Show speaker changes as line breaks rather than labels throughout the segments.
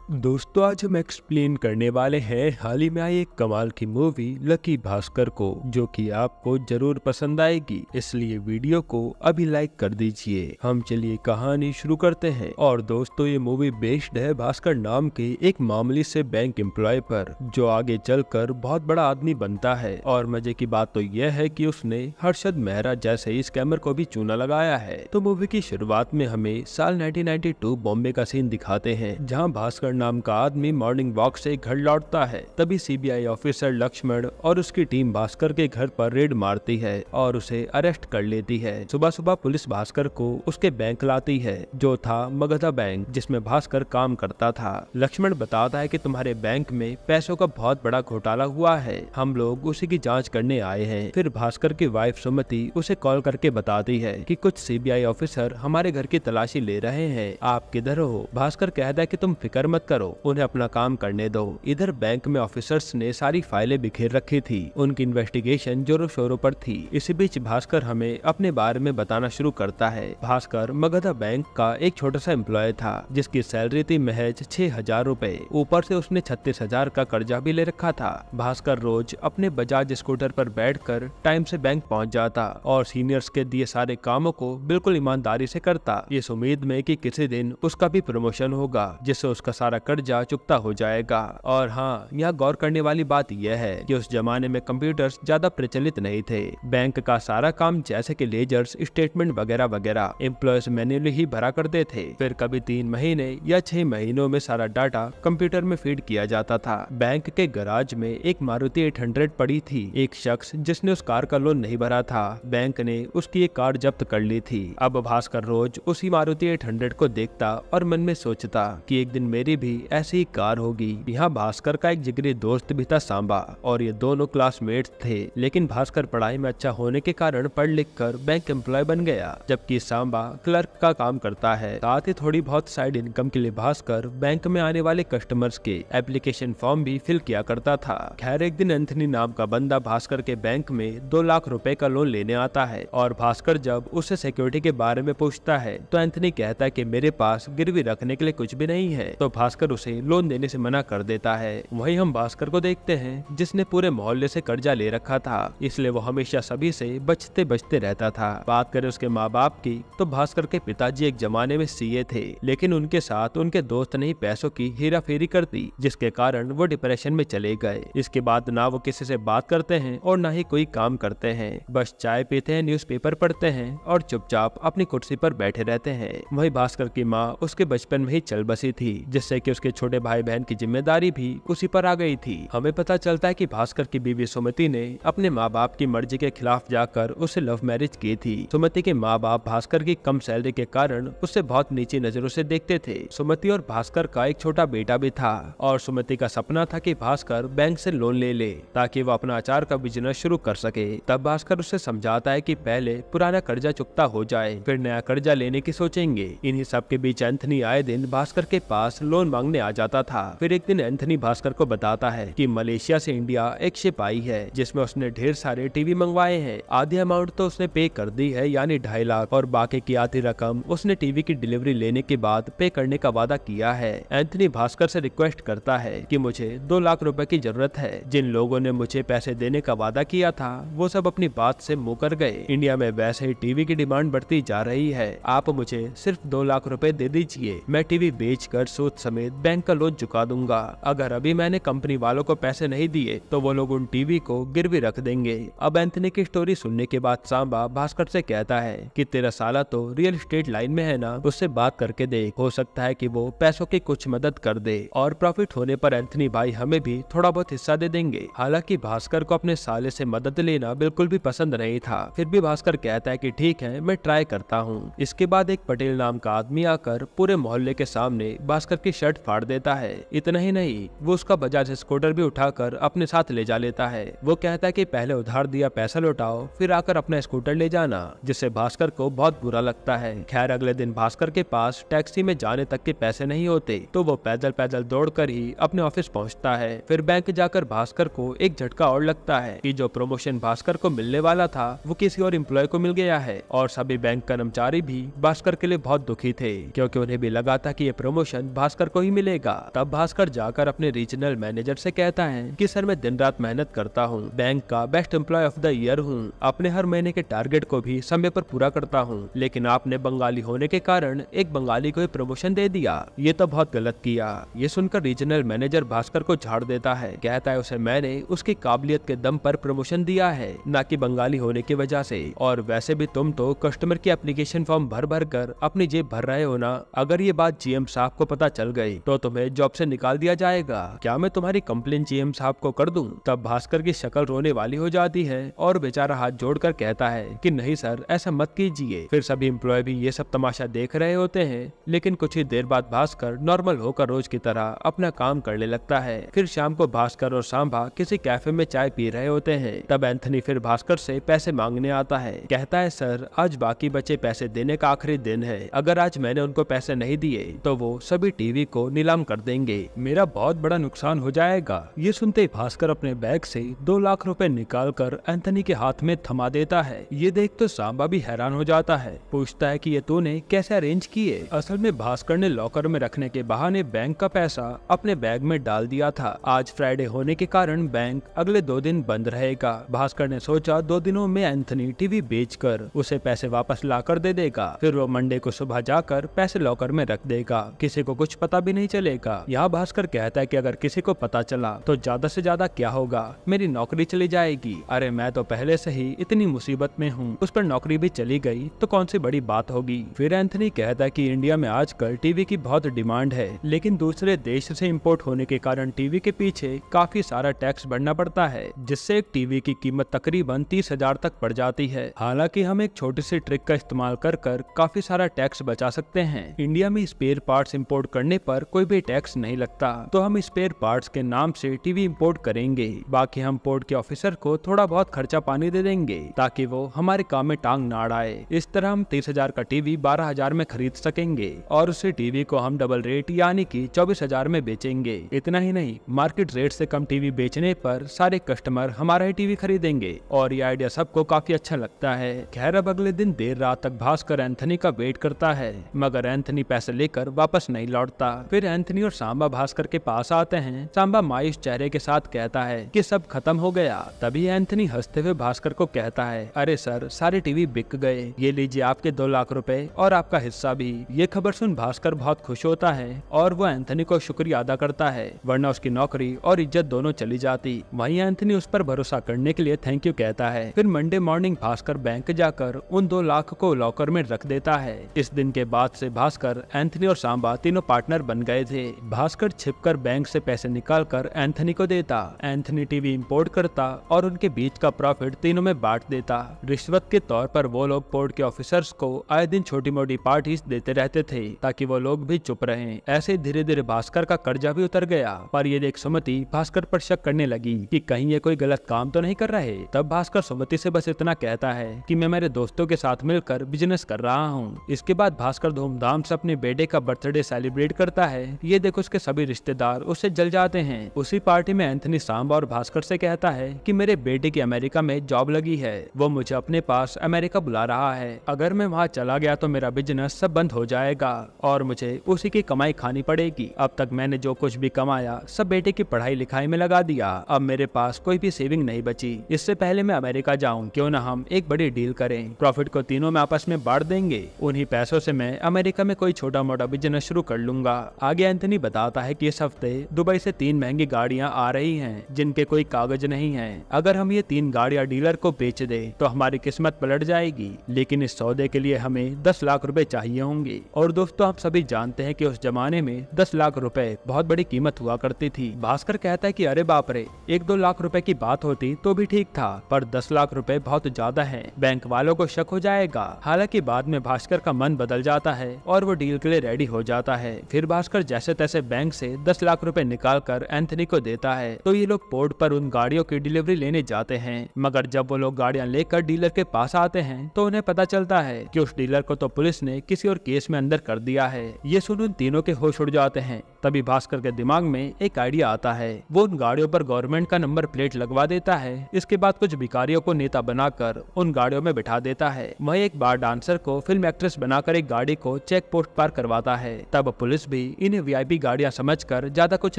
दोस्तों, आज हम एक्सप्लेन करने वाले हैं हाल ही में आई एक कमाल की मूवी लकी भास्कर को, जो कि आपको जरूर पसंद आएगी। इसलिए वीडियो को अभी लाइक कर दीजिए। हम चलिए कहानी शुरू करते हैं। और दोस्तों, ये मूवी बेस्ड है भास्कर नाम के एक मामूली से बैंक एम्प्लॉय पर, जो आगे चलकर बहुत बड़ा आदमी बनता है। और मजे की बात तो यह है कि उसने हर्षद मेहरा जैसे स्कैमर को भी चूना लगाया है। तो मूवी की शुरुआत में हमें साल 1992 बॉम्बे का सीन दिखाते हैं, जहाँ भास्कर नाम का आदमी मॉर्निंग वॉक से घर लौटता है। तभी सीबीआई ऑफिसर लक्ष्मण और उसकी टीम भास्कर के घर पर रेड मारती है और उसे अरेस्ट कर लेती है। सुबह सुबह पुलिस भास्कर को उसके बैंक लाती है, जो था मगधा बैंक, जिसमें भास्कर काम करता था। लक्ष्मण बताता है कि तुम्हारे बैंक में पैसों का बहुत बड़ा घोटाला हुआ है, हम लोग उसी की जांच करने आए हैं। फिर भास्कर की वाइफ सुमति उसे कॉल करके बताती है कि कुछ सीबीआई ऑफिसर हमारे घर की तलाशी ले रहे हैं, आप किधर हो। भास्कर कहता है कि तुम फिक्र मत करो, उन्हें अपना काम करने दो। इधर बैंक में ऑफिसर्स ने सारी फाइलें बिखेर रखी थी, उनकी इन्वेस्टिगेशन जोरों शोरों पर थी। इसी बीच भास्कर हमें अपने बारे में बताना शुरू करता है। भास्कर मगधा बैंक का एक छोटा सा एम्प्लॉय था, जिसकी सैलरी थी महज 6,000 रूपए। ऊपर से उसने 36,000 का कर्जा भी ले रखा था। भास्कर रोज अपने बजाज स्कूटर पर बैठकर टाइम से बैंक पहुंच जाता और सीनियर्स के दिए सारे कामों को बिल्कुल ईमानदारी से करता, इस उम्मीद में कि किसी दिन उसका भी प्रमोशन होगा, जिससे उसका सारा कर्जा चुकता हो जाएगा। और हाँ, यहाँ गौर करने वाली बात यह है कि उस जमाने में कंप्यूटर्स ज्यादा प्रचलित नहीं थे। बैंक का सारा काम जैसे कि लेजर्स, स्टेटमेंट वगैरह वगैरह एम्प्लॉयज मैन्युअली ही भरा करते थे। फिर कभी 3 महीने या 6 महीनों में सारा डाटा कंप्यूटर में फीड किया जाता था। बैंक के गराज में एक मारुति 800 पड़ी थी। एक शख्स जिसने उस कार का लोन नहीं भरा था, बैंक ने उसकी एक कार जब्त कर ली थी। अब भास्कर रोज उसी मारुति 800 को देखता और मन में सोचता कि एक दिन मेरी भी ऐसी ही कार होगी। यहाँ भास्कर का एक जिगरी दोस्त भी था, सांबा, और ये दोनों क्लासमेट्स थे। लेकिन भास्कर पढ़ाई में अच्छा होने के कारण पढ़ लिख कर बैंक एम्प्लॉय बन गया, जबकि सांबा क्लर्क का काम करता है। साथ ही थोड़ी बहुत साइड इनकम के लिए भास्कर बैंक में आने वाले कस्टमर्स के एप्लीकेशन फॉर्म भी फिल किया करता था। खैर, एक दिन एंथनी नाम का बंदा भास्कर के बैंक में 2 लाख रुपए का लोन लेने आता है, और भास्कर जब उससे सिक्योरिटी के बारे में पूछता है तो एंथनी कहता है कि मेरे पास गिरवी रखने के लिए कुछ भी नहीं है। तो भास्कर उसे लोन देने से मना कर देता है। वहीं हम भास्कर को देखते हैं, जिसने पूरे मोहल्ले से कर्जा ले रखा था, इसलिए वो हमेशा सभी से बचते बचते रहता था। बात करें उसके माँ बाप की, तो भास्कर के पिताजी एक जमाने में सीए थे, लेकिन उनके साथ उनके दोस्त ने ही पैसों की हेरा फेरी कर दी, जिसके कारण वो डिप्रेशन में चले गए। इसके बाद ना वो किसी से बात करते हैं और ना ही कोई काम करते हैं, बस चाय पीते हैं, न्यूज़पेपर पढ़ते हैं और चुपचाप अपनी कुर्सी पर बैठे रहते हैं। वही भास्कर की माँ उसके बचपन में ही चल बसी थी, जिससे कि उसके छोटे भाई बहन की जिम्मेदारी भी उसी पर आ गई थी। हमें पता चलता है कि भास्कर की बीवी सुमति ने अपने माँ बाप की मर्जी के खिलाफ जाकर उसे लव मैरिज की थी। सुमति के माँ बाप भास्कर की कम सैलरी के कारण उससे बहुत नीची नजरों से देखते थे। सुमति और भास्कर का एक छोटा बेटा भी था, और सुमति का सपना था कि भास्कर बैंक से लोन ले ले ताकि वो अपना अचार का बिजनेस शुरू कर सके। तब भास्कर उसे समझाता है कि पहले पुराना कर्जा चुकता हो जाए, फिर नया कर्जा लेने की सोचेंगे। इन्हीं सब के बीच एंथनी आए दिन भास्कर के पास लोन मांगने आ जाता था। फिर एक दिन एंथनी भास्कर को बताता है कि मलेशिया से इंडिया एक शिप आई है, जिसमें उसने ढेर सारे टीवी मंगवाए हैं। आधी अमाउंट तो उसने पे कर दी है, यानी 2.5 लाख, और बाकी की आधी रकम उसने टीवी की डिलीवरी लेने के बाद पे करने का वादा किया है। एंथनी भास्कर से रिक्वेस्ट करता है कि मुझे 2 लाख रुपए की जरूरत है। जिन लोगों ने मुझे पैसे देने का वादा किया था, वो सब अपनी बात से मुकर गए। इंडिया में वैसे ही टीवी की डिमांड बढ़ती जा रही है, आप मुझे सिर्फ 2 लाख रुपए दे दीजिए, मैं टीवी बेचकर सूद समेत बैंक का लोन चुका दूंगा। अगर अभी मैंने कंपनी वालों को पैसे नहीं दिए तो वो लोग उन टीवी को गिरवी रख देंगे। अब एंथनी की स्टोरी सुनने के बाद सांबा भास्कर से कहता है कि तेरा साला तो रियल एस्टेट लाइन में है ना, उससे बात करके देख, हो सकता है कि वो पैसों की कुछ मदद कर दे, और प्रॉफिट होने पर एंथनी भाई हमें भी थोड़ा बहुत हिस्सा दे देंगे। हालांकि भास्कर को अपने साले से मदद लेना बिल्कुल भी पसंद नहीं था, फिर भी भास्कर कहता है कि ठीक है, मैं ट्राई करता हूँ। इसके बाद एक पटेल नाम का आदमी आकर पूरे मोहल्ले के सामने भास्कर की शर्ट फाड़ देता है। इतना ही नहीं, वो उसका बजाज स्कूटर भी उठाकर अपने साथ ले जा लेता है। वो कहता है कि पहले उधार दिया पैसा लौटाओ, फिर आकर अपना स्कूटर ले जाना, जिससे भास्कर को बहुत बुरा लगता है। खैर, अगले दिन भास्कर के पास टैक्सी में जाने तक के पैसे नहीं होते, तो वो पैदल पैदल दौड़कर ही अपने ऑफिस पहुंचता है। फिर बैंक जाकर भास्कर को एक झटका और लगता है कि जो प्रमोशन भास्कर को मिलने वाला था वो किसी और एम्प्लॉय को मिल गया है। और सभी बैंक कर्मचारी भी भास्कर के लिए बहुत दुखी थे, क्योंकि उन्हें भी लगा था कि ये प्रमोशन भास्कर को ही मिलेगा। तब भास्कर जाकर अपने रीजनल मैनेजर से कहता है कि सर मैं दिन रात मेहनत करता हूँ, बैंक का best employ of the year हूँ, अपने हर महीने के टारगेट को भी समय पर पूरा करता हूँ, लेकिन आपने बंगाली होने के कारण एक बंगाली को प्रमोशन दे दिया, ये तो बहुत गलत किया। ये सुनकर रीजनल मैनेजर भास्कर को झाड़ देता है, कहता है उसे मैंने उसकी काबिलियत के दम पर प्रमोशन दिया है, न कि बंगाली होने की वजह से। और वैसे भी तुम तो कस्टमर की एप्लीकेशन फॉर्म भर भर कर अपनी जेब भर रहे हो ना, अगर ये बात जीएम साहब को पता चल गई तो तुम्हें जॉब से निकाल दिया जाएगा। क्या मैं तुम्हारी कंप्लेन जीएम साहब को कर दूं? तब भास्कर की शक्ल रोने वाली हो जाती है और बेचारा हाथ जोड़कर कहता है कि नहीं सर, ऐसा मत कीजिए। फिर सभी एम्प्लॉय भी ये सब तमाशा देख रहे होते हैं, लेकिन कुछ ही देर बाद भास्कर नॉर्मल होकर रोज की तरह अपना काम करने लगता है। फिर शाम को भास्कर और सांबा किसी कैफे में चाय पी रहे होते हैं। तब एंथनी फिर भास्कर से पैसे मांगने आता है, कहता है सर आज बाकी बचे पैसे देने का आखिरी दिन है, अगर आज मैंने उनको पैसे नहीं दिए तो वो सभी टीवी को नीलाम कर देंगे, मेरा बहुत बड़ा नुकसान हो जाएगा। ये सुनते ही भास्कर अपने बैग से 2 लाख रुपए निकालकर एंथनी के हाथ में थमा देता है। ये देख तो सांबा भी हैरान हो जाता है, पूछता है कि ये तूने कैसे अरेंज किए? असल में भास्कर ने लॉकर में रखने के बहाने बैंक का पैसा अपने बैग में डाल दिया था। आज फ्राइडे होने के कारण बैंक अगले 2 दिन बंद रहेगा। भास्कर ने सोचा 2 दिनों में एंथनी टीवी बेचकर उसे पैसे वापस लाकर दे देगा, फिर वो मंडे को सुबह जाकर पैसे लॉकर में रख देगा, किसी को कुछ पता भी नहीं चलेगा। यहाँ भास्कर कहता है कि अगर किसी को पता चला तो ज्यादा से ज्यादा क्या होगा, मेरी नौकरी चली जाएगी। अरे मैं तो पहले से ही इतनी मुसीबत में हूँ, उस पर नौकरी भी चली गई तो कौन सी बड़ी बात होगी। फिर एंथनी कहता है कि इंडिया में आजकल टीवी की बहुत डिमांड है, लेकिन दूसरे देश से इम्पोर्ट होने के कारण टीवी के पीछे काफी सारा टैक्स भरना पड़ता है, जिससे एक टीवी की कीमत तकरीबन 30,000 तक पड़ जाती है। हालांकि हम एक छोटी सी ट्रिक का इस्तेमाल कर काफी सारा टैक्स बचा सकते हैं। इंडिया में स्पेयर पार्ट्स इंपोर्ट करने पर कोई भी टैक्स नहीं लगता, तो हम स्पेयर पार्ट्स के नाम से टीवी इंपोर्ट करेंगे, बाकी हम पोर्ट के ऑफिसर को थोड़ा बहुत खर्चा पानी दे देंगे ताकि वो हमारे काम में टांग ना अड़ाए। इस तरह हम 30,000 का टीवी 12,000 में खरीद सकेंगे और उसी टीवी को हम डबल रेट यानी कि 24,000 में बेचेंगे। इतना ही नहीं, मार्केट रेट से कम टीवी बेचने पर सारे कस्टमर हमारा ही टीवी खरीदेंगे और ये आइडिया सबको काफी अच्छा लगता है। खैर अब अगले दिन देर रात तक भास्कर एंथनी का वेट करता है, मगर एंथनी पैसे लेकर वापस नहीं लौटता। फिर एंथनी और सांबा भास्कर के पास आते हैं। सांबा मायूस चेहरे के साथ कहता है कि सब खत्म हो गया। तभी एंथनी हंसते हुए भास्कर को कहता है, अरे सर सारे टीवी बिक गए, ये लीजिए आपके 2 लाख रुपए और आपका हिस्सा भी। ये खबर सुन भास्कर बहुत खुश होता है और वो एंथनी को शुक्रिया अदा करता है, वरना उसकी नौकरी और इज्जत दोनों चली जाती। वहीं एंथनी उस पर भरोसा करने के लिए थैंक यू कहता है। फिर मंडे मॉर्निंग भास्कर बैंक जाकर उन 2 लाख को लॉकर में रख देता है। इस दिन के बाद से भास्कर, एंथनी और सांबा तीनों पार्टनर बन गए थे। भास्कर छिपकर बैंक से पैसे निकालकर एंथनी को देता, एंथनी टीवी इंपोर्ट करता और उनके बीच का प्रॉफिट तीनों में बांट देता। रिश्वत के तौर पर वो लोग पोर्ट के ऑफिसर्स को आए दिन छोटी मोटी पार्टीज देते रहते थे ताकि वो लोग भी चुप रहें। ऐसे धीरे धीरे भास्कर का कर्जा भी उतर गया। पर ये देख सुमति भास्कर पर शक करने लगी कि कहीं ये कोई गलत काम तो नहीं कर रहे। तब भास्कर सुमति से बस इतना कहता है कि मैं मेरे दोस्तों के साथ मिलकर बिजनेस कर रहा हूँ। इसके बाद भास्कर धूमधाम से अपने बेटे का बर्थडे सेलिब्रेट करता है। ये देखो उसके सभी रिश्तेदार उससे जल जाते हैं। उसी पार्टी में एंथनी सांबा और भास्कर से कहता है कि मेरे बेटे की अमेरिका में जॉब लगी है, वो मुझे अपने पास अमेरिका बुला रहा है, अगर मैं वहाँ चला गया तो मेरा बिजनेस सब बंद हो जाएगा और मुझे उसी की कमाई खानी पड़ेगी। अब तक मैंने जो कुछ भी कमाया सब बेटे की पढ़ाई लिखाई में लगा दिया, अब मेरे पास कोई भी सेविंग नहीं बची। इससे पहले मैं अमेरिका जाऊँ क्यों न हम एक बड़ी डील करें, प्रॉफिट को तीनों में आपस में बांट देंगे, उन्हीं पैसों से मैं अमेरिका में कोई छोटा मोटा बिजनेस शुरू कर लूंगा। आगे एंथनी बताता है कि इस हफ्ते दुबई से 3 महंगी गाड़ियां आ रही हैं जिनके कोई कागज नहीं हैं। अगर हम ये 3 गाड़ियां डीलर को बेच दे तो हमारी किस्मत पलट जाएगी, लेकिन इस सौदे के लिए हमें 10 लाख रुपए चाहिए होंगे। और दोस्तों आप सभी जानते हैं कि उस जमाने में 10 लाख रुपए बहुत बड़ी कीमत हुआ करती थी। भास्कर कहता है कि अरे बाप रे, 1-2 लाख रुपए की बात होती तो भी ठीक था, पर 10 लाख रुपए बहुत ज्यादा है, बैंक वालों को शक हो जाएगा। हालांकि बाद में भास्कर का मन बदल जाता है और वो डील के लिए रेडी हो जाता है। फिर भास्कर जैसे तैसे बैंक से 10 लाख रुपए निकालकर एंथनी को देता है, तो ये लोग पोर्ट पर उन गाड़ियों की डिलीवरी लेने जाते हैं। मगर जब वो लोग गाड़ियां लेकर डीलर के पास आते हैं तो उन्हें पता चलता है कि उस डीलर को तो पुलिस ने किसी और केस में अंदर कर दिया है। ये सुन उन तीनों के होश उड़ जाते हैं। तभी भास्कर के दिमाग में एक आइडिया आता है, वो उन गाड़ियों पर गवर्नमेंट का नंबर प्लेट लगवा देता है। इसके बाद कुछ भिखारियों को नेता बनाकर उन गाड़ियों में बिठा देता है। वह एक बार डांसर को फिल्म एक्ट्रेस बनाकर एक गाड़ी को चेक पोस्ट पार करवाता है। तब पुलिस भी भी इन्हें वीआईपी गाड़ियां समझकर ज्यादा कुछ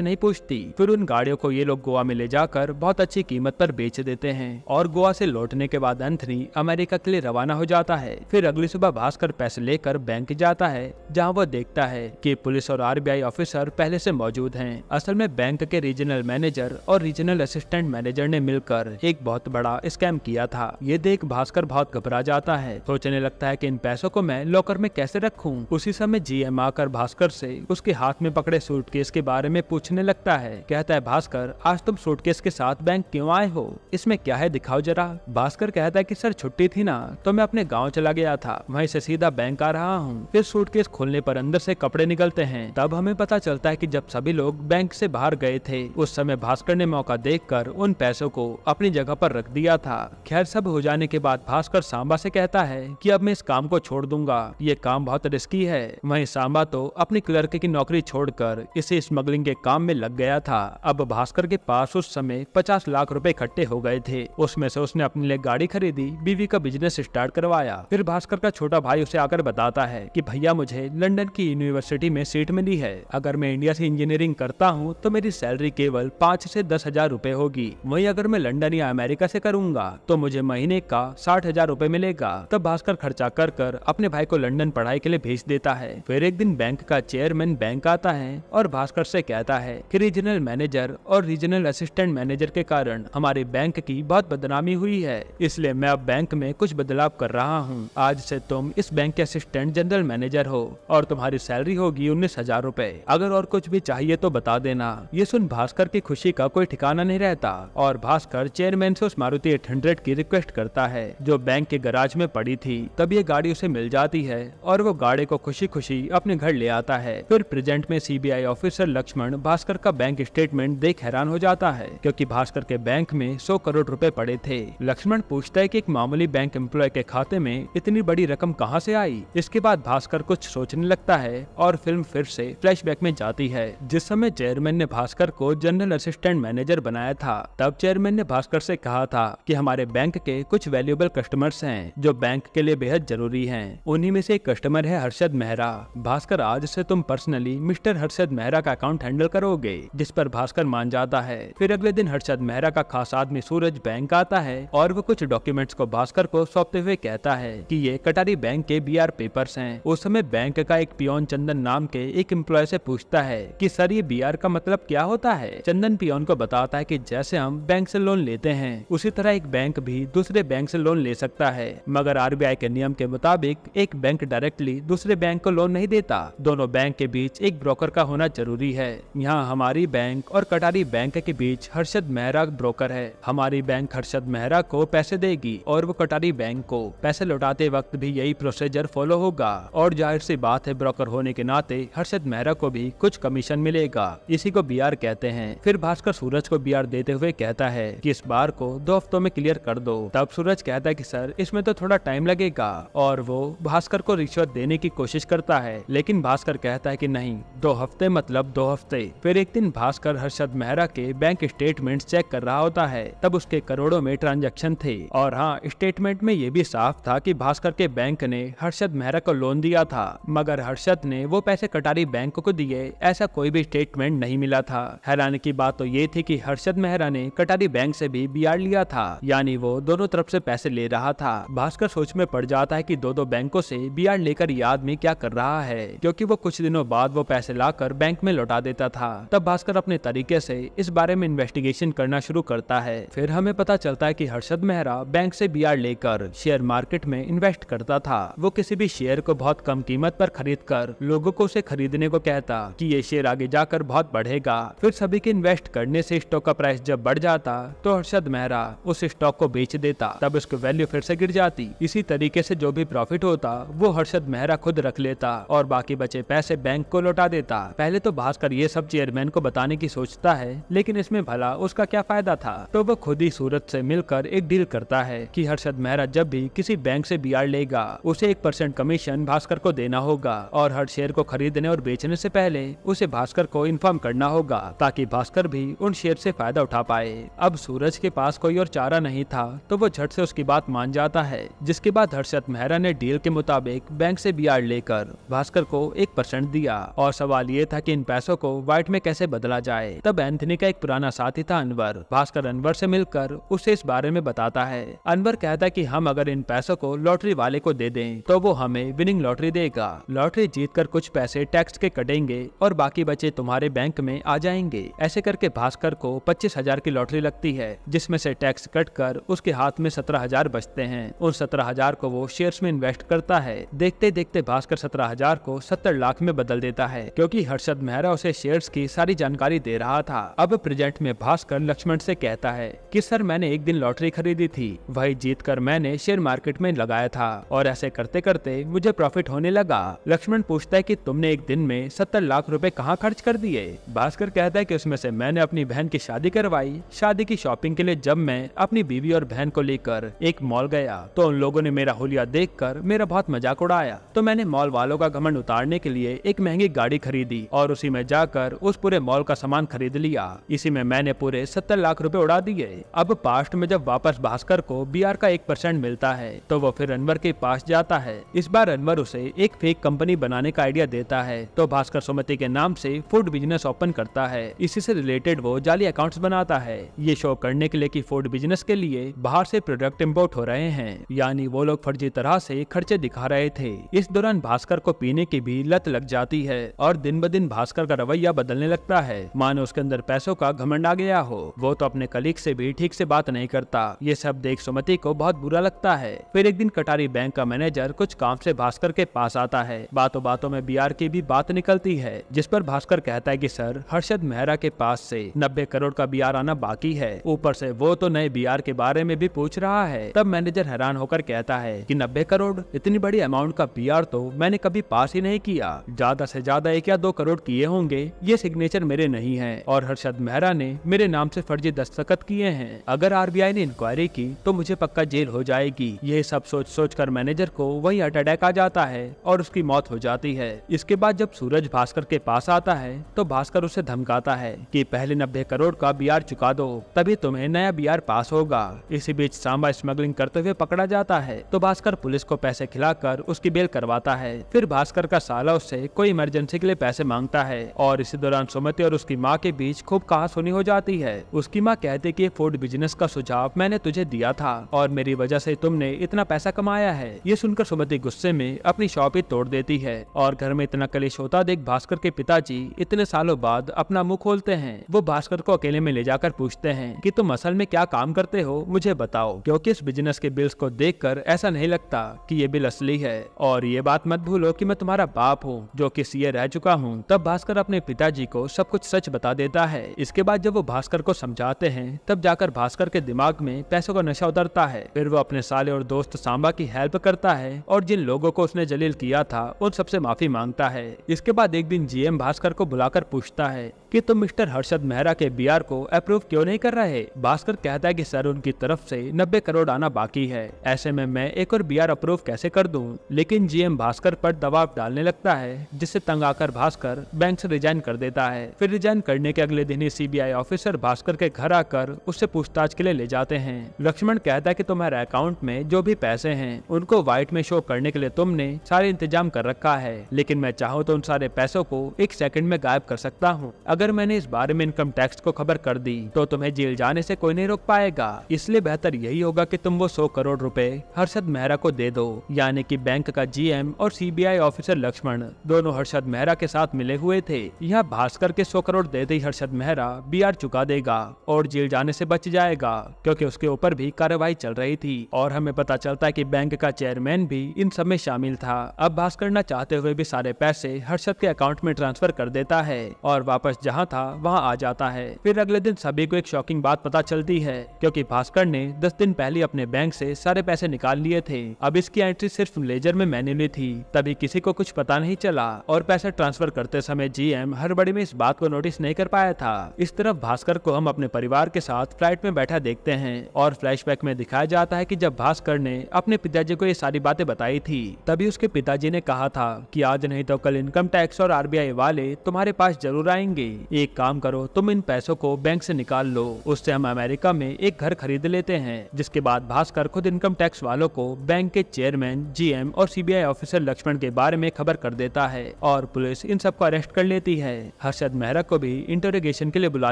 नहीं पूछती। फिर उन गाड़ियों को ये लोग गोवा में ले जाकर बहुत अच्छी कीमत पर बेच देते हैं और गोवा से लौटने के बाद एंथनी अमेरिका के लिए रवाना हो जाता है। फिर अगली सुबह भास्कर पैसे लेकर बैंक जाता है, जहाँ वो देखता है कि पुलिस और आरबीआई ऑफिसर पहले से मौजूद हैं। असल में बैंक के रीजनल मैनेजर और रीजनल असिस्टेंट मैनेजर ने मिलकर एक बहुत बड़ा स्कैम किया था। ये देख भास्कर बहुत घबरा जाता है, सोचने लगता है कि इन पैसों को मैं लॉकर में कैसे रखूं। उसी समय जीएम आकर भास्कर से उसके हाथ में पकड़े सूटकेस के बारे में पूछने लगता है। कहता है, भास्कर आज तुम सूटकेस के साथ बैंक क्यों आए हो, इसमें क्या है दिखाओ जरा। भास्कर कहता है कि सर छुट्टी थी ना, तो मैं अपने गाँव चला गया था, वहीं से सीधा बैंक आ रहा हूँ। फिर सूटकेस खोलने पर अंदर से कपड़े निकलते हैं। तब हमें पता चलता है कि जब सभी लोग बैंक से बाहर गए थे, उस समय भास्कर ने मौका देखकर उन पैसों को अपनी जगह पर रख दिया था। खैर सब हो जाने के बाद भास्कर सांबा से कहता है कि अब मैं इस काम को छोड़ दूंगा, ये काम बहुत रिस्की है। वहीं सांबा तो अपनी क्लर्क की नौकरी छोड़कर इसे स्मगलिंग के काम में लग गया था। अब भास्कर के पास उस समय 50 लाख रुपए इकट्ठे हो गए थे। उसमें से उसने अपने लिए गाड़ी खरीदी, बीवी का बिजनेस स्टार्ट करवाया। फिर भास्कर का छोटा भाई उसे आकर बताता है कि भैया मुझे लंदन की यूनिवर्सिटी में सीट मिली है, अगर मैं इंडिया से इंजीनियरिंग करता हूँ तो मेरी सैलरी केवल 5 से 10 हजार रूपए होगी। वहीं अगर मैं लंदन या अमेरिका से करूंगा तो मुझे महीने का 60,000 रूपए मिलेगा। तब भास्कर खर्चा कर कर अपने भाई को लंदन पढ़ाई के लिए भेज देता है। फिर एक दिन बैंक का चेयरमैन बैंक आता है और भास्कर से कहता है कि रीजनल मैनेजर और रीजनल असिस्टेंट मैनेजर के कारण हमारे बैंक की बहुत बदनामी हुई है, इसलिए मैं अब बैंक में कुछ बदलाव कर रहा हूँ। आज से तुम इस बैंक के असिस्टेंट जनरल मैनेजर हो और तुम्हारी सैलरी होगी 19,000 रूपए। अगर और कुछ भी चाहिए तो बता देना। ये सुन भास्कर की खुशी का कोई ठिकाना नहीं रहता और भास्कर चेयरमैन से उस मारुति 800 की रिक्वेस्ट करता है जो बैंक के गराज में पड़ी थी। तब ये गाड़ी उसे मिल जाती है और वो गाड़ी को खुशी खुशी अपने घर ले आता है। फिर प्रेजेंट में सीबीआई ऑफिसर लक्ष्मण भास्कर का बैंक स्टेटमेंट देख हैरान हो जाता है, क्योंकि भास्कर के बैंक में 100 करोड़ रुपए पड़े थे। लक्ष्मण पूछता है कि एक मामूली बैंक एम्प्लॉय के खाते में इतनी बड़ी रकम कहां से आई। इसके बाद भास्कर कुछ सोचने लगता है और फिल्म फिर से फ्लैशबैक में जाती है, जिस समय चेयरमैन ने भास्कर को जनरल असिस्टेंट मैनेजर बनाया था। तब चेयरमैन ने भास्कर से कहा था कि हमारे बैंक के कुछ वैल्यूएबल कस्टमर्स हैं जो बैंक के लिए बेहद जरूरी हैं। उन्हीं में से एक कस्टमर है हर्षद मेहरा। भास्कर आज से तुम पर्सनली मिस्टर हर्षद मेहरा का अकाउंट हैंडल करोगे, जिस पर भास्कर मान जाता है। फिर अगले दिन हर्षद मेहरा का खास आदमी सूरज बैंक आता है और वो कुछ डॉक्यूमेंट्स को भास्कर को सौंपते हुए कहता है कि ये कटारी बैंक के बीआर पेपर्स हैं। उस समय बैंक का एक पियोन चंदन नाम के एक एम्प्लॉय से पूछता है कि सर ये बीआर का मतलब क्या होता है। चंदन पियोन को बताता है कि जैसे हम बैंक से लोन लेते हैं उसी तरह एक बैंक भी दूसरे बैंक से लोन ले सकता है, मगर आरबीआई के नियम के मुताबिक एक बैंक डायरेक्टली दूसरे बैंक को लोन नहीं देता। दोनों बैंक के बीच एक ब्रोकर का होना जरूरी है। यहाँ हमारी बैंक और कटारी बैंक के बीच हर्षद मेहरा ब्रोकर है। हमारी बैंक हर्षद मेहरा को पैसे देगी और वो कटारी बैंक को पैसे लौटाते वक्त भी यही प्रोसीजर फॉलो होगा और जाहिर सी बात है ब्रोकर होने के नाते हर्षद मेहरा को भी कुछ कमीशन मिलेगा। इसी को बीआर कहते हैं। फिर भास्कर सूरज को बीआर देते हुए कहता है कि इस बार को 2 हफ्तों में क्लियर कर दो। तब सूरज कहता है कि सर इसमें तो थोड़ा टाइम लगेगा और वो भास्कर को रिश्वत देने की कोशिश करता है, लेकिन भास्कर कहता है कि नहीं, 2 हफ्ते मतलब 2 हफ्ते। फिर एक दिन भास्कर हर्षद मेहरा के बैंक स्टेटमेंट चेक कर रहा होता है। तब उसके करोड़ों में ट्रांजैक्शन थे और हाँ, स्टेटमेंट में ये भी साफ था कि भास्कर के बैंक ने हर्षद मेहरा को लोन दिया था, मगर हर्षद ने वो पैसे कटारी बैंक को दिए, ऐसा कोई भी स्टेटमेंट नहीं मिला था। हैरानी की बात तो ये थी कि हर्षद मेहरा ने कटारी बैंक से भी बीआर लिया था, यानी वो दोनों तरफ से पैसे ले रहा था। भास्कर सोच में पड़ जाता है कि दो बैंकों से बीआर लेकर ये आदमी क्या कर रहा है, क्योंकि वो कुछ दिनों बाद वो पैसे लाकर बैंक में लौटा देता था। तब भास्कर अपने तरीके से इस बारे में इन्वेस्टिगेशन करना शुरू करता है। फिर हमें पता चलता है कि हर्षद मेहरा बैंक से बीआर लेकर शेयर मार्केट में इन्वेस्ट करता था। वो किसी भी शेयर को बहुत कम कीमत पर खरीद कर लोगों को उसे खरीदने को कहता कि ये शेयर आगे जाकर बहुत बढ़ेगा। फिर सभी के इन्वेस्ट करने से स्टॉक का प्राइस जब बढ़ जाता तो हर्षद मेहरा उस स्टॉक को बेच देता, तब उसकी वैल्यू फिर से गिर जाती। इसी तरीके से जो भी प्रॉफिट होता वो हर्षद मेहरा खुद रख लेता और बाकी बचे पैसे बैंक को लौटा देता। पहले तो भास्कर ये सब चेयरमैन को बताने की सोचता है, लेकिन इसमें भला उसका क्या फायदा था। तो वो खुद ही सूरज से मिलकर एक डील करता है कि हर्षद मेहरा जब भी किसी बैंक से बीआर लेगा उसे 1% कमीशन भास्कर को देना होगा और हर शेयर को खरीदने और बेचने से पहले उसे भास्कर को इन्फॉर्म करना होगा ताकि भास्कर भी उन शेयर से फायदा उठा पाए। अब सूरज के पास कोई और चारा नहीं था तो वो झट से उसकी बात मान जाता है, जिसके बाद हर्षद मेहरा ने डील के मुताबिक बैंक से बीआर लेकर भास्कर को 1% दिया दिया और सवाल ये था कि इन पैसों को व्हाइट में कैसे बदला जाए। तब एंथनी का एक पुराना साथी था अनवर। भास्कर अनवर से मिलकर उसे इस बारे में बताता है। अनवर कहता है कि हम अगर इन पैसों को लॉटरी वाले को दे दें तो वो हमें विनिंग लॉटरी देगा। लॉटरी जीतकर कुछ पैसे टैक्स के कटेंगे और बाकी बचे तुम्हारे बैंक में आ जाएंगे। ऐसे करके भास्कर को 25,000 की लॉटरी लगती है, जिसमें से टैक्स कट कर उसके हाथ में 17,000 बचते हैं। उन 17,000 को वो शेयर्स में इन्वेस्ट करता है। देखते देखते भास्कर 17,000 को 70 लाख में बदल देता है, क्योंकि हर्षद मेहरा उसे शेयर्स की सारी जानकारी दे रहा था। अब प्रेजेंट में भास्कर लक्ष्मण से कहता है कि सर मैंने एक दिन लॉटरी खरीदी थी, वही जीतकर मैंने शेयर मार्केट में लगाया था और ऐसे करते करते मुझे प्रॉफिट होने लगा। लक्ष्मण पूछता है कि तुमने एक दिन में 70 लाख रुपए कहाँ खर्च कर दिए। भास्कर कहता है कि उसमें से मैंने अपनी बहन की शादी करवाई। शादी की शॉपिंग के लिए जब मैं अपनी बीवी और बहन को लेकर एक मॉल गया तो उन लोगों ने मेरा हुलिया देखकर मेरा बहुत मजाक उड़ाया, तो मैंने मॉल वालों का घमंड उतारने के लिए एक महंगी गाड़ी खरीदी और उसी में जाकर उस पूरे मॉल का सामान खरीद लिया। इसी में मैंने पूरे 70 लाख रुपए उड़ा दिए। अब पास्ट में जब वापस भास्कर को BR का 1% मिलता है तो वो फिर अनवर के पास जाता है। इस बार अनवर उसे एक फेक कंपनी बनाने का आइडिया देता है, तो भास्कर सुमति के नाम से फूड बिजनेस ओपन करता है। इसी से रिलेटेड वो जाली अकाउंट्स बनाता है, ये शो करने के लिए कि फूड बिजनेस के लिए बाहर से प्रोडक्ट इम्पोर्ट हो रहे हैं, यानी वो लोग फर्जी तरह से खर्चे दिखा रहे थे। इस दौरान भास्कर को पीने की भी लत लग जाती है और दिन ब दिन भास्कर का रवैया बदलने लगता है, मानो उसके अंदर पैसों का घमंड आ गया हो। वो तो अपने कलीग से भी ठीक से बात नहीं करता। ये सब देख सुमति को बहुत बुरा लगता है। फिर एक दिन कटारी बैंक का मैनेजर कुछ काम से भास्कर के पास आता है। बातों बातों में BR की भी बात निकलती है, जिस पर भास्कर कहता है कि सर हर्षद मेहरा के पास से 90 करोड़ का BR आना बाकी है, ऊपर से वो तो नए BR के बारे में भी पूछ रहा है। तब मैनेजर हैरान होकर कहता है कि 90 करोड़, इतनी बड़ी अमाउंट का BR तो मैंने कभी पास ही नहीं किया। ज्यादा से ज्यादा 1 या 2 करोड़ किए होंगे। ये सिग्नेचर मेरे नहीं है और हर्षद मेहरा ने मेरे नाम से फर्जी दस्तखत किए हैं। अगर RBI ने इंक्वायरी की तो मुझे पक्का जेल हो जाएगी। ये सब सोच सोच कर मैनेजर को वही हार्ट अटैक आ जाता है और उसकी मौत हो जाती है। इसके बाद जब सूरज भास्कर के पास आता है तो भास्कर उसे धमकाता है कि पहले 90 करोड़ का BR चुका दो, तभी तुम्हें नया BR पास होगा। इसी बीच सांबा स्मगलिंग करते हुए पकड़ा जाता है, तो भास्कर पुलिस को पैसे खिलाकर उसकी बेल करवाता है। फिर भास्कर का साला उससे कोई इमरजेंसी के लिए पैसे मांगता है और इसी दौरान सुमति और उसकी माँ के बीच खूब कहासुनी हो जाती है। उसकी माँ कहती कि फूड बिजनेस का सुझाव मैंने तुझे दिया था और मेरी वजह से तुमने इतना पैसा कमाया है। ये सुनकर सुमति गुस्से में अपनी शॉप ही तोड़ देती है और घर में इतना कलेश होता देख भास्कर के पिताजी इतने सालों बाद अपना मुंह खोलते हैं। वो भास्कर को अकेले में ले जाकर पूछते हैं कि तुम असल में क्या काम करते हो, मुझे बताओ, क्योंकि इस बिजनेस के बिल्स को देखकर ऐसा नहीं लगता कि ये बिल असली है। और ये बात मत भूलो कि मैं तुम्हारा बाप हूँ जो कि CA रह चुका हूँ। तब भास्कर अपने पिताजी को सब कुछ सच बता देता है। इसके बाद जब वो भास्कर को समझाते हैं तब जाकर भास्कर के दिमाग में पैसों का नशा उतरता है। फिर वो अपने साले और दोस्त सांबा की हेल्प करता है और जिन लोगों को उसने जलील किया था उन सबसे माफी मांगता है। इसके बाद एक दिन GM भास्कर को बुलाकर पूछता है कि तुम मिस्टर हर्षद मेहरा के BR को अप्रूव क्यों नहीं कर रहे। भास्कर कहता है कि सर उनकी तरफ से 90 करोड़ आना बाकी है, ऐसे में मैं एक और BR अप्रूव कैसे कर दूं। लेकिन GM भास्कर पर दबाव डालने लगता है, जिससे तंग आकर भास्कर बैंक से रिजाइन कर देता है। फिर रिजाइन करने के अगले दिन ही CBI ऑफिसर भास्कर के घर आकर उससे पूछताछ के लिए ले जाते हैं। लक्ष्मण कहता है कि तुम्हारे अकाउंट में जो भी पैसे हैं उनको व्हाइट में शो करने के लिए तुमने सारे इंतजाम कर रखा है, लेकिन मैं चाहूँ तो उन सारे पैसों को 1 सेकंड में गायब कर सकता हूँ। अगर मैंने इस बारे में इनकम टैक्स को खबर कर दी तो तुम्हें जेल जाने से कोई नहीं रोक पाएगा। इसलिए बेहतर यही होगा कि तुम वो 100 करोड़ रुपए हर्षद मेहरा को दे दो। यानी कि बैंक का GM और CBI ऑफिसर लक्ष्मण दोनों हर्षद मेहरा के साथ मिले हुए थे। यह भास्कर के 100 करोड़ देते ही हर्षद मेहरा BR चुका देगा और जेल जाने से बच जाएगा, क्योंकि उसके ऊपर भी कार्रवाई चल रही थी। और हमें पता चलता है कि बैंक का चेयरमैन भी इन सब में शामिल था। अब भास्कर न चाहते हुए भी सारे पैसे हर्षद के अकाउंट में ट्रांसफर कर देता है और वापस जहां था वहां आ जाता है। फिर अगले दिन सभी को एक शॉकिंग बात पता चलती है, क्योंकि भास्कर ने 10 दिन पहले अपने बैंक से सारे पैसे निकाल लिए थे। अब इसकी एंट्री सिर्फ लेजर में मैन्युअली थी, तभी किसी को कुछ पता नहीं चला और पैसे ट्रांसफर करते समय GM हड़बड़ी में इस बात को नोटिस नहीं कर पाया था। इस तरफ भास्कर को हम अपने परिवार के साथ फ्लाइट में बैठा देखते हैं और फ्लैशबैक में दिखाया जाता है कि जब भास्कर ने अपने पिताजी को ये सारी बातें बताई थी तभी उसके पिताजी ने कहा था कि आज नहीं तो कल इनकम टैक्स और RBI वाले तुम्हारे पास जरूर आएंगे। नहीं। एक काम करो, तुम इन पैसों को बैंक से निकाल लो, उससे हम अमेरिका में एक घर खरीद लेते हैं। जिसके बाद भास्कर खुद इनकम टैक्स वालों को बैंक के चेयरमैन, जीएम और सीबीआई ऑफिसर लक्ष्मण के बारे में खबर कर देता है और पुलिस इन सबको अरेस्ट कर लेती है। हर्षद मेहरा को भी इंटरोगेशन के लिए बुला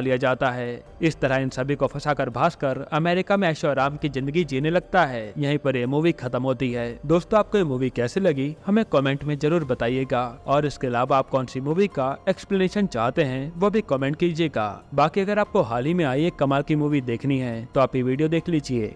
लिया जाता है। इस तरह इन सभी को फंसाकर भास्कर अमेरिका में ऐशो आराम की जिंदगी जीने लगता है। यहीं पर ये मूवी खत्म होती है। दोस्तों, आपको ये मूवी कैसी लगी हमें कमेंट में जरूर बताइएगा और इसके अलावा आप कौन सी मूवी का एक्सप्लेनेशन चाहते हैं वो भी कमेंट कीजिएगा। बाकी अगर आपको हाल ही में आई एक कमाल की मूवी देखनी है तो आप ये वीडियो देख लीजिए।